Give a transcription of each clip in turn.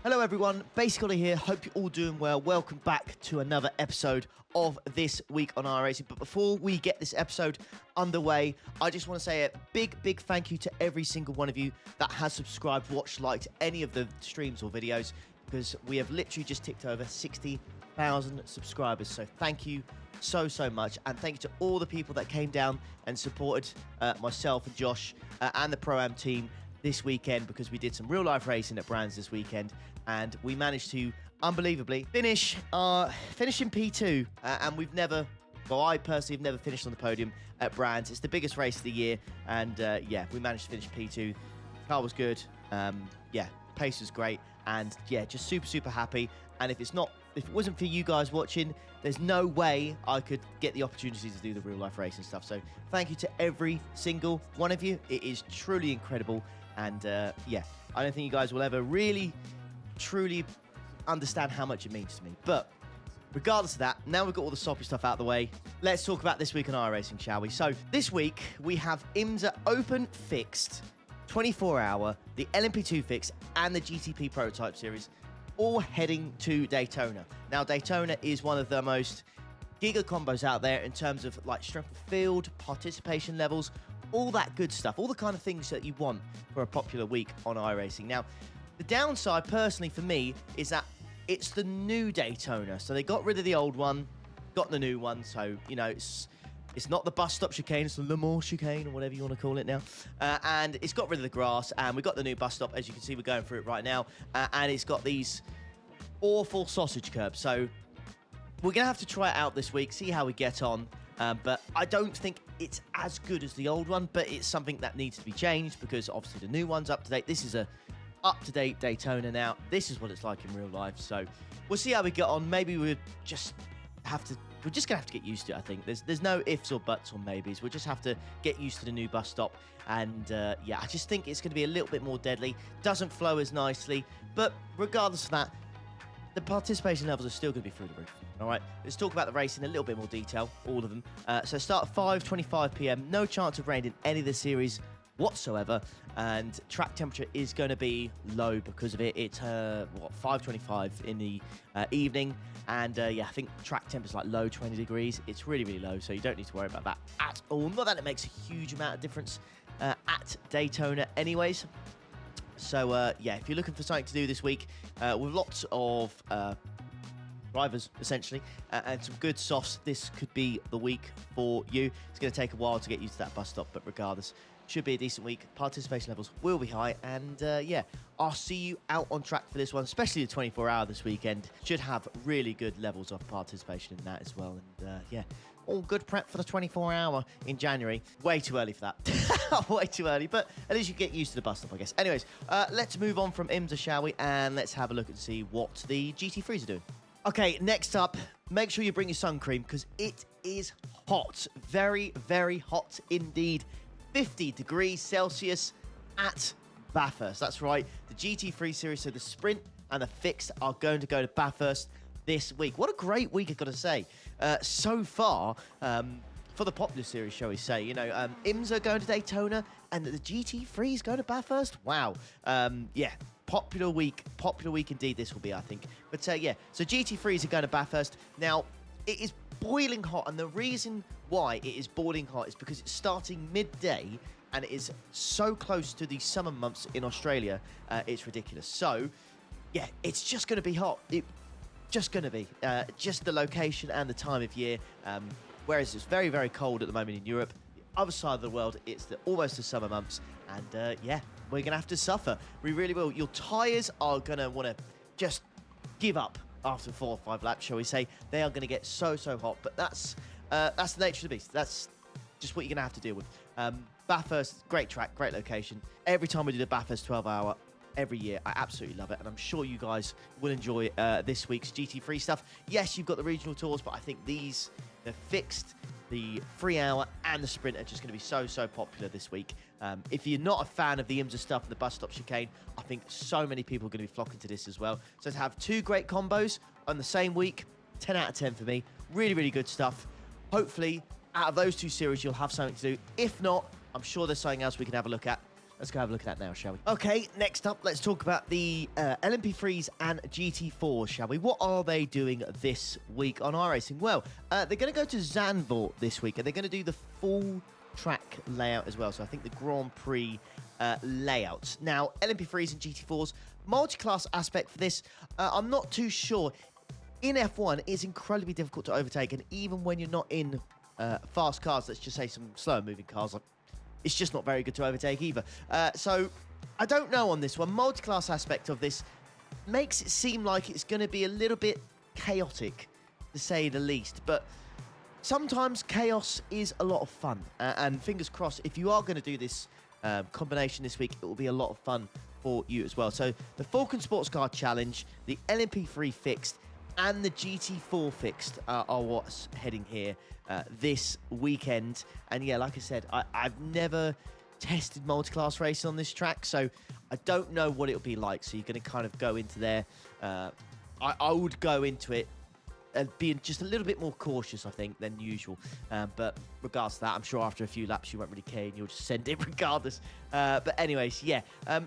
Hello everyone, Basically here, hope you're all doing well. Welcome back to another episode of This Week on iRacing. But before we get this episode underway, I just want to say a big thank you to every single one of you that has subscribed, watched, liked any of the streams or videos, because we have literally just ticked over 60,000 subscribers. So thank you so much, and thank you to all the people that came down and supported myself and Josh and the Pro-Am team this weekend, because we did some real life racing at Brands this weekend, and we managed to unbelievably finish in P2, and we've never, well, I personally have never finished on the podium at Brands. It's the biggest race of the year, and yeah, we managed to finish P2. Car was good, yeah, pace was great, and yeah, just super happy. And if it wasn't for you guys watching, there's no way I could get the opportunity to do the real life racing stuff. So thank you to every single one of you. It is truly incredible. And yeah, I don't think you guys will ever really, truly understand how much it means to me. But regardless of that, now we've got all the soppy stuff out of the way, let's talk about this week on iRacing, shall we? So this week, we have IMSA Open Fixed, 24-hour, the LMP2 Fixed, and the GTP Prototype Series, all heading to Daytona. Now, Daytona is one of the most giga combos out there in terms of like strength of field, participation levels, all that good stuff, all the kind of things that you want for a popular week on iRacing. Now, the downside, personally, for me, is that it's the new Daytona. So they got rid of the old one, got the new one. So, you know, it's not the bus stop chicane, it's the Le Mans chicane, or whatever you want to call it now. And it's got rid of the grass, and we've got the new bus stop. As you can see, we're going through it right now. And it's got these awful sausage curbs. So we're going to have to try it out this week, see how we get on. But I don't think it's as good as the old one, but it's something that needs to be changed, because obviously the new one's up to date. This is a up-to-date Daytona now. This is what it's like in real life. So we'll see how we get on. Maybe we're just going to have to get used to it, I think. There's no ifs or buts or maybes. We'll just have to get used to the new bus stop. And yeah, I just think it's going to be a little bit more deadly. Doesn't flow as nicely. But regardless of that, the participation levels are still going to be through the roof. All right, let's talk about the race in a little bit more detail, all of them. So start at 5:25 p.m. No chance of rain in any of the series whatsoever. And track temperature is going to be low because of it. It's, 5:25 in the evening. And yeah, I think track temp is like low 20 degrees. It's really low, so you don't need to worry about that at all. Not that it makes a huge amount of difference at Daytona anyways. So yeah, if you're looking for something to do this week with lots of drivers, essentially, and some good softs, this could be the week for you. It's going to take a while to get used to that bus stop, but regardless, should be a decent week. Participation levels will be high, and yeah, I'll see you out on track for this one, especially the 24-hour this weekend. Should have really good levels of participation in that as well, and yeah, all good prep for the 24-hour in January. Way too early for that. Way too early, but at least you get used to the bus stop, I guess. Anyways, let's move on from IMSA, shall we? And let's have a look and see what the GT3s are doing. Okay, next up, make sure you bring your sun cream, because it is hot. Very hot indeed. 50 degrees Celsius at Bathurst. That's right. The GT3 series, so the sprint and the fixed, are going to go to Bathurst this week. What a great week, I've got to say. So far, for the popular series, shall we say. You know, IMSA going to Daytona, and the GT3 is going to Bathurst. Wow. Yeah. Popular week indeed this will be, I think. But yeah, so GT3s are going to Bathurst. Now, it is boiling hot, and the reason why it is boiling hot is because it's starting midday, and it is so close to the summer months in Australia, it's ridiculous. So, yeah, it's just going to be hot. It's just going to be. Just the location and the time of year, whereas it's very cold at the moment in Europe. The other side of the world, it's almost the summer months, and yeah, we're going to have to suffer. We really will. Your tyres are going to want to just give up after 4 or 5 laps, shall we say. They are going to get so hot, but that's the nature of the beast. That's just what you're going to have to deal with. Bathurst, great track, great location. Every time we do the Bathurst 12-hour, every year, I absolutely love it, and I'm sure you guys will enjoy this week's GT3 stuff. Yes, you've got the regional tours, but I think they're fixed. The 3-hour and the sprint are just going to be so popular this week. If you're not a fan of the IMSA stuff and the bus stop chicane, I think so many people are going to be flocking to this as well. So to have 2 great combos on the same week, 10 out of 10 for me. Really good stuff. Hopefully, out of those 2 series, you'll have something to do. If not, I'm sure there's something else we can have a look at. Let's go have a look at that now, shall we? Okay, next up, let's talk about the LMP3s and GT4s, shall we? What are they doing this week on iRacing? Well, they're going to go to Zandvoort this week, and they're going to do the full track layout as well. So I think the Grand Prix layouts. Now, LMP3s and GT4s, multi-class aspect for this, I'm not too sure. In F1, it's incredibly difficult to overtake, and even when you're not in fast cars, let's just say some slower moving cars, it's just not very good to overtake either. So I don't know on this one. Multi-class aspect of this makes it seem like it's going to be a little bit chaotic, to say the least. But sometimes chaos is a lot of fun. And fingers crossed, if you are going to do this combination this week, it will be a lot of fun for you as well. So the Falcon Sports Car Challenge, the LMP3 fixed, and the GT4 fixed are what's heading here this weekend. And yeah, like I said, I've never tested multi-class racing on this track, so I don't know what it'll be like. So you're going to kind of go into there. I would go into it being just a little bit more cautious, I think, than usual. But regards to that, I'm sure after a few laps you won't really care and you'll just send it regardless. But anyways, yeah.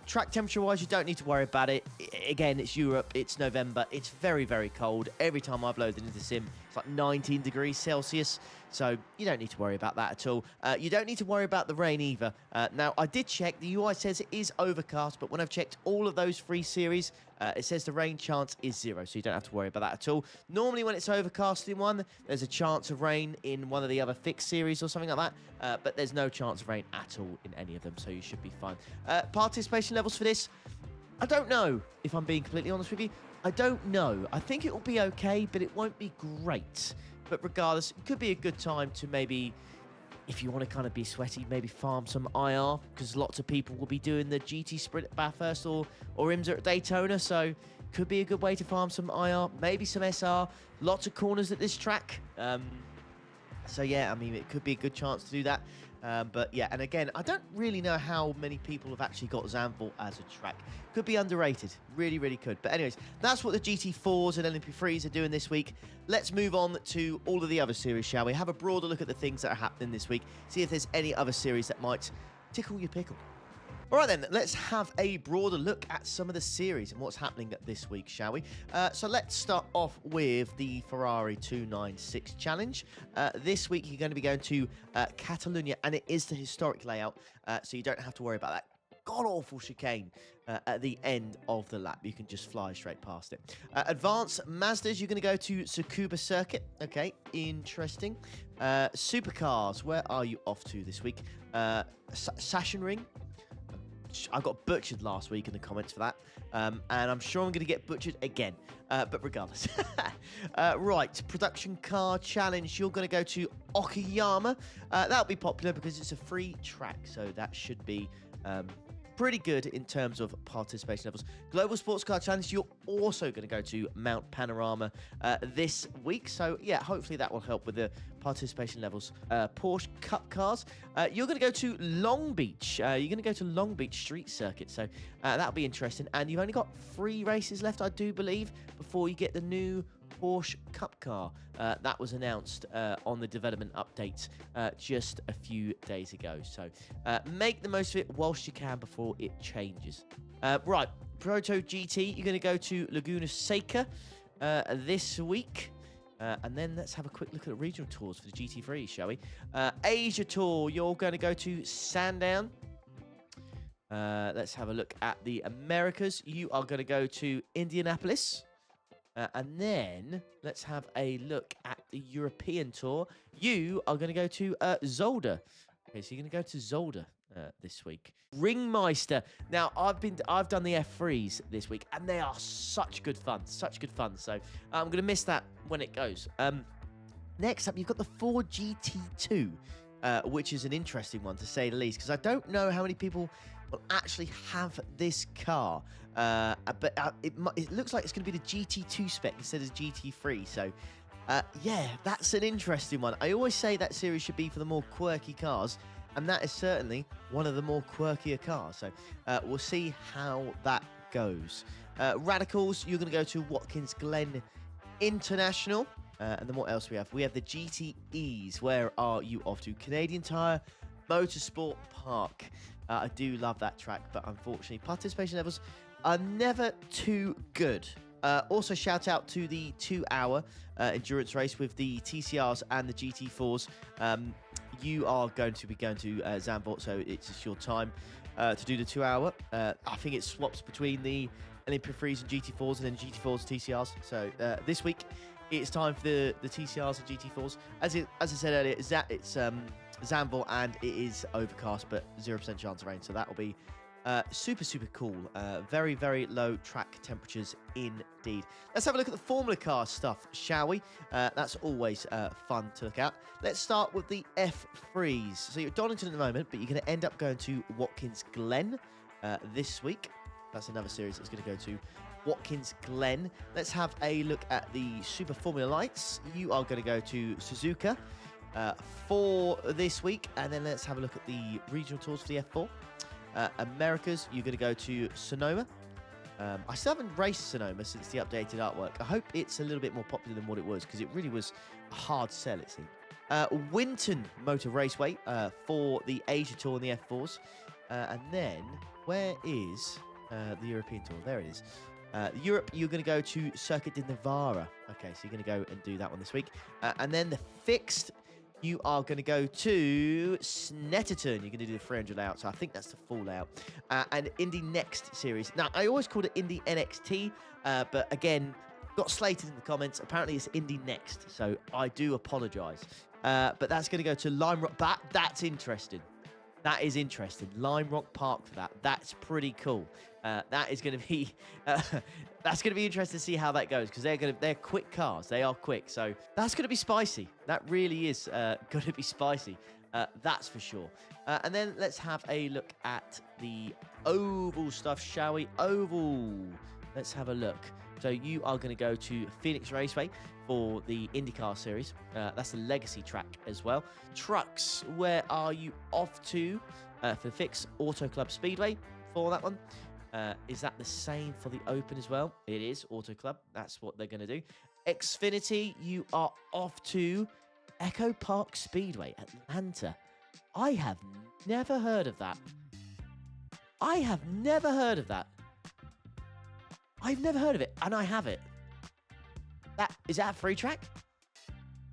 Track temperature-wise, you don't need to worry about it. Again, it's Europe. It's November. It's very, very cold. Every time I've loaded into Sim, it's like 19 degrees Celsius. So you don't need to worry about that at all. You don't need to worry about the rain either. Now, I did check. The UI says it is overcast, but when I've checked all of those 3 series, it says the rain chance is 0, so you don't have to worry about that at all. Normally, when it's overcast in one, there's a chance of rain in one of the other fixed series or something like that, but there's no chance of rain at all in any of them, so you should be fine. Participation levels for this, I don't know, if I'm being completely honest with you. I don't know. I think it will be okay, but it won't be great. But regardless, it could be a good time to maybe, if you want to kind of be sweaty, maybe farm some IR, because lots of people will be doing the GT Sprint at Bathurst or IMSA at Daytona, so could be a good way to farm some IR, maybe some SR, lots of corners at this track. So yeah, I mean, it could be a good chance to do that. But yeah, and again, I don't really know how many people have actually got Zandvoort as a track. Could be underrated. Really, really could. But anyways, that's what the GT4s and LMP3s are doing this week. Let's move on to all of the other series, shall we? Have a broader look at the things that are happening this week. See if there's any other series that might tickle your pickle. All right, then, let's have a broader look at some of the series and what's happening this week, shall we? So let's start off with the Ferrari 296 Challenge. This week, you're going to be going to Catalonia, and it is the historic layout, so you don't have to worry about that god-awful chicane at the end of the lap. You can just fly straight past it. Advanced Mazdas, you're going to go to Tsukuba Circuit. Okay, interesting. Supercars, where are you off to this week? Sachsenring. I got butchered last week in the comments for that, and I'm sure I'm going to get butchered again, but regardless. Right, Production Car Challenge, you're going to go to Okayama. That'll be popular because it's a free track, so that should be pretty good in terms of participation levels. Global Sports Car Challenge, you're also going to go to Mount Panorama this week, so yeah, hopefully that will help with the participation levels. Porsche Cup Cars, you're going to go to Long Beach. You're going to go to Long Beach Street Circuit, so that'll be interesting. And you've only got 3 races left, I do believe, before you get the new Porsche Cup car. That was announced on the development update just a few days ago. So make the most of it whilst you can before it changes. Right, Proto GT, you're going to go to Laguna Seca this week. And then let's have a quick look at the regional tours for the GT3, shall we? Asia Tour, you're going to go to Sandown. Let's have a look at the Americas. You are going to go to Indianapolis. And then let's have a look at the European Tour. You are going to go to Zolder. Okay, so you're going to go to Zolder this week. Ringmeister. Now, I've done the F3s this week, and they are such good fun. Such good fun. So I'm going to miss that when it goes. Next up, you've got the Ford GT2, which is an interesting one, to say the least, because I don't know how many people will actually have this car. But it looks like it's going to be the GT2 spec instead of GT3. So, yeah, that's an interesting one. I always say that series should be for the more quirky cars, and that is certainly one of the more quirkier cars. So, we'll see how that goes. Radicals, you're going to go to Watkins Glen International. And then what else we have? We have the GTEs. Where are you off to? Canadian Tire Motorsport Park. I do love that track, but unfortunately, participation levels are never too good. Also, shout out to the 2-hour endurance race with the TCRs and the GT4s. You are going to be going to Zandvoort, so it's just your time to do the 2-hour. I think it swaps between the LMP3s and GT4s and then GT4s and TCRs. So this week, it's time for the TCRs and GT4s. As I said earlier, it's Zandvoort, and it is overcast, but 0% chance of rain. So that will be super, super cool. Very, very low track temperatures indeed. Let's have a look at the Formula Car stuff, shall we? That's always fun to look at. Let's start with the F3s. So you're at Donington at the moment, but you're going to end up going to Watkins Glen this week. That's another series that's going to go to Watkins Glen. Let's have a look at the Super Formula Lights. You are going to go to Suzuka for this week. And then let's have a look at the regional tours for the F4. Americas, you're going to go to Sonoma. I still haven't raced Sonoma since the updated artwork. I hope it's a little bit more popular than what it was, because it really was a hard sell, it seemed. Winton Motor Raceway for the Asia Tour and the F4s. And then, where is the European Tour? There it is. Europe, you're going to go to Circuit de Navarra. Okay, so you're going to go and do that one this week. And then the fixed, you are going to go to Snetterton. You're going to do the 300 layout, so I think that's the full layout. And Indy Next series. Now, I always called it Indy NXT, but again, got slated in the comments. Apparently, it's Indy Next, so I do apologise. But that's going to go to Lime Rock. That's interesting. That is interesting. Lime Rock Park for that. That's pretty cool. That is going to be that's going to be interesting to see how that goes, because they're quick cars. They are quick, so that's going to be spicy. That really is going to be spicy. That's for sure. And then let's have a look at the oval stuff, shall we? Oval. Let's have a look. So you are going to go to Phoenix Raceway for the IndyCar series. That's the legacy track as well. Trucks, where are you off to for the fix? Auto Club Speedway for that one. Is that the same for the Open as well? It is, Auto Club. That's what they're going to do. Xfinity, you are off to Echo Park Speedway, Atlanta. I have never heard of that. I've never heard of it, and I have it. Is that a free track?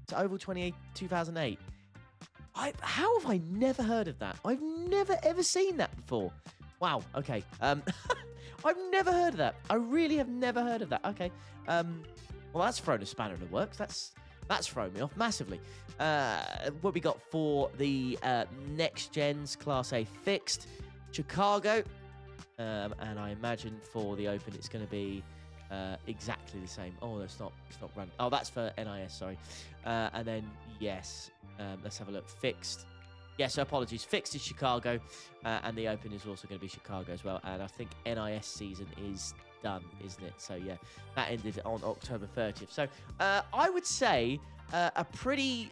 It's Oval 2008. How have I never heard of that? I've never ever seen that before. Wow. Okay. I've never heard of that. I really have never heard of that. Okay. Well, that's thrown a spanner in the works. That's thrown me off massively. What we got for the next gens Class A fixed, Chicago. And I imagine for the Open it's going to be exactly the same. Oh, it's not running. Oh, that's for NIS, sorry. And then, yes, let's have a look. Fixed. Yeah, so apologies. Fixed is Chicago, and the Open is also going to be Chicago as well. And I think NIS season is done, isn't it? So, yeah, that ended on October 30th. So, I would say a pretty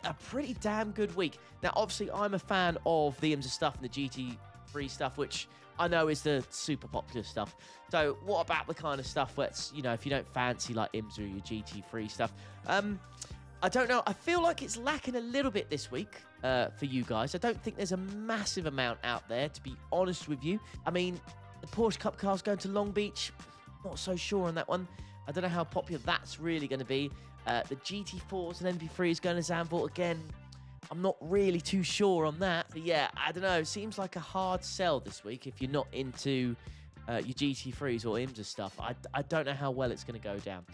damn good week. Now, obviously, I'm a fan of the IMSA stuff and the GT3 stuff, which I know is the super popular stuff. So what about the kind of stuff that's, if you don't fancy like IMSA or your GT3 stuff? I don't know. I feel like it's lacking a little bit this week for you guys. I don't think there's a massive amount out there, to be honest with you. I mean, the Porsche Cup car's going to Long Beach. Not so sure on that one. I don't know how popular that's really going to be. The GT4s and MP3s going to Zandvoort again. I'm not really too sure on that. But yeah, I don't know. It seems like a hard sell this week if you're not into your GT3s or IMSA stuff. I don't know how well it's going to go down.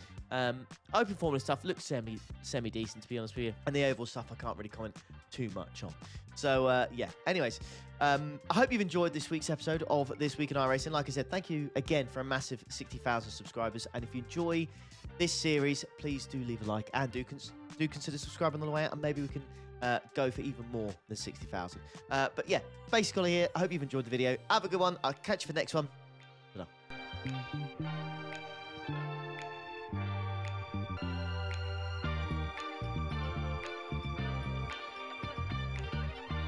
Open Formula stuff looks semi-decent, to be honest with you. And the oval stuff I can't really comment too much on. So, yeah. Anyways, I hope you've enjoyed this week's episode of This Week in iRacing. Like I said, thank you again for a massive 60,000 subscribers. And if you enjoy this series, please do leave a like and do consider subscribing on the way out, and maybe we can go for even more than 60,000. But yeah, basically here, I hope you've enjoyed the video. Have a good one. I'll catch you for the next one. Ta-da.